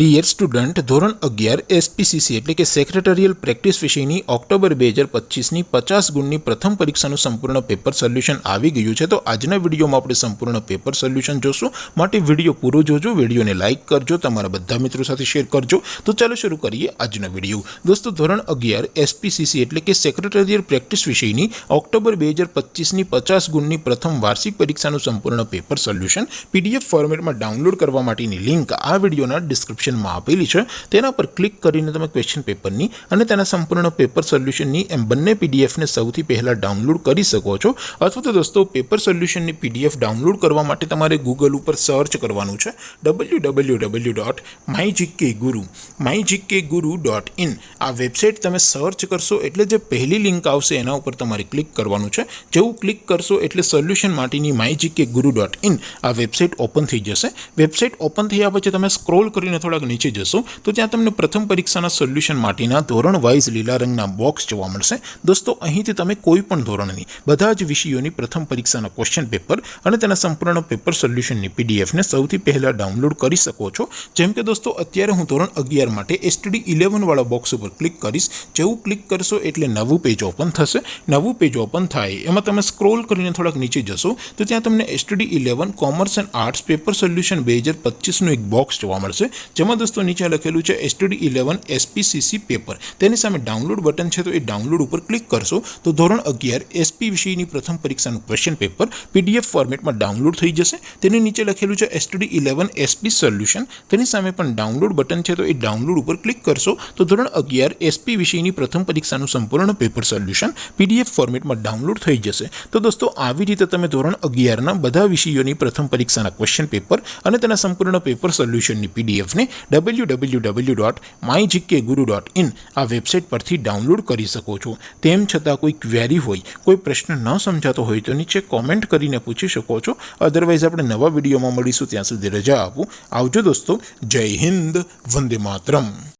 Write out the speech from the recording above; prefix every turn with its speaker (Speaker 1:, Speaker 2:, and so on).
Speaker 1: Dear student, ધોરણ 11 SPCC એટલે કે સેક્રેટરીયલ પ્રેક્ટિસ વિષયની ઓક્ટોબર 2025ની 50 ગુણની પ્રથમ પરીક્ષાનું સંપૂર્ણ પેપર સોલ્યુશન આવી ગયું છે। તો આજના વિડીયોમાં આપણે સંપૂર્ણ પેપર સોલ્યુશન જોશું, માટે વિડીયો પૂરો જોજો, વિડીયોને લાઇક કરજો, તમારા બધા મિત્રો સાથે શેર કરજો। તો ચાલો શરૂ કરીએ આજનો વિડીયો। દોસ્તો, ધોરણ 11 એસપીસીસી એટલે કે સેક્રેટરીયલ પ્રેક્ટિસ વિષયની ઓક્ટોબર 2025ની 50 ગુણની પ્રથમ વાર્ષિક પરીક્ષાનું સંપૂર્ણ પેપર સોલ્યુશન પીડીએફ ફોર્મેટમાં ડાઉનલોડ કરવા માટેની લિંક આ વિડીયોના ડિસ્ક્રિપ્શન માં આપેલી છે। તેના પર ક્લિક કરીને તમે ક્વેશ્ચન પેપરની અને તેના સંપૂર્ણ પેપર સોલ્યુશનની એમ બંને પીડીએફને સૌથી પહેલા ડાઉનલોડ કરી શકો છો। અથવા તો દોસ્તો, પેપર સોલ્યુશનની પીડીએફ ડાઉનલોડ કરવા માટે તમારે ગૂગલ ઉપર સર્ચ કરવાનું છે www.mygkguru.in। આ વેબસાઇટ તમે સર્ચ કરશો એટલે જે પહેલી લિંક આવશે એના ઉપર તમારે ક્લિક કરવાનું છે। જેવું ક્લિક કરશો એટલે સોલ્યુશન માટેની mygkguru.in આ વેબસાઇટ ઓપન થઈ જશે। વેબસાઇટ ઓપન થયા પછી તમે સ્ક્રોલ કરીને થોડા નીચે જશો તો ત્યાં તમને પ્રથમ પરીક્ષાના સોલ્યુશન માટેના ધોરણ વાઇઝ લીલા રંગના બોક્સ જોવા મળશે। દોસ્તો, અહીંથી તમે કોઈ પણ ધોરણની બધા જ વિષયોની પ્રથમ પરીક્ષાના ક્વેશ્ચન પેપર અને તેના સંપૂર્ણ પેપર સોલ્યુશનની પીડીએફને સૌથી પહેલા ડાઉનલોડ કરી શકો છો। જેમ કે દોસ્તો, અત્યારે હું ધોરણ 11 માટે STD 11 વાળા બોક્સ ઉપર ક્લિક કરીશ। જેવું ક્લિક કરશો એટલે નવું પેજ ઓપન થશે। નવું પેજ ઓપન થાય એમાં તમે સ્ક્રોલ કરીને થોડાક નીચે જશો તો ત્યાં તમને STD 11 commerce and arts paper solution 2025નું એક બોક્સ જોવા મળશે। જેમાં દોસ્તો નીચે લખેલું છે STD 11 એસપીસીસી પેપર, તેની સામે ડાઉનલોડ બટન છે, તો એ ડાઉનલોડ ઉપર ક્લિક કરશો તો ધોરણ 11 એસપી વિષયની પ્રથમ પરીક્ષાનું ક્વેશ્ચન પેપર પીડીએફ ફોર્મેટમાં ડાઉનલોડ થઈ જશે। તેની નીચે લખેલું છે STD 11 એસપી સોલ્યુશન, તેની સામે પણ ડાઉનલોડ બટન છે, તો એ ડાઉનલોડ ઉપર ક્લિક કરશો તો ધોરણ 11 એસપી વિષયની પ્રથમ પરીક્ષાનું સંપૂર્ણ પેપર સોલ્યુશન પીડીએફ ફોર્મેટમાં ડાઉનલોડ થઈ જશે। તો દોસ્તો, આવી રીતે તમે ધોરણ 11ના બધા વિષયોની પ્રથમ પરીક્ષાના ક્વેશ્ચન પેપર અને તેના સંપૂર્ણ પેપર સોલ્યુશનની પીડીએફને www.mygkguru.in આ વેબસાઇટ પરથી ડાઉનલોડ કરી શકો છો। તેમ છતાં કોઈ ક્વેરી હોય, કોઈ પ્રશ્ન ન સમજાતો હોય તો નીચે કોમેન્ટ કરીને પૂછી શકો છો। અધરવાઇઝ આપણે નવા વિડીયોમાં મળીશું, ત્યાં સુધી રજા આપો। આવજો દોસ્તો, જય હિન્દ, વંદે માતરમ।